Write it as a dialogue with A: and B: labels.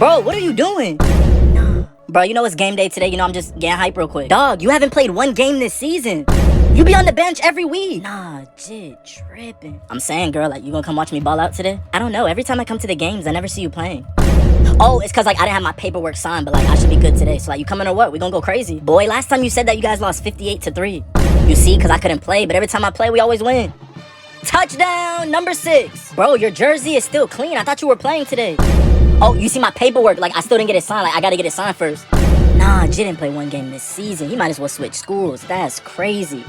A: Bro, what are you doing? Nah. Bro, you know it's game day today. You know I'm just getting hype real quick. Dog, you haven't played one game this season. You be on the bench every week. Nah, jit tripping. I'm saying, girl, like, you gonna come watch me ball out today? I don't know. Every time I come to the games, I never see you playing. Oh, it's cause like I didn't have my paperwork signed, but like I should be good today. So like, you coming or what? We gonna go crazy. Boy, last time you said that you guys lost 58-3. You see, cause I couldn't play, but every time I play, we always win. Touchdown, number 6. Bro, your jersey is still clean. I thought you were playing today. Oh, you see my paperwork? Like, I still didn't get it signed. Like, I gotta get it signed first. Nah, Jit didn't play one game this season. He might as well switch schools. That's crazy.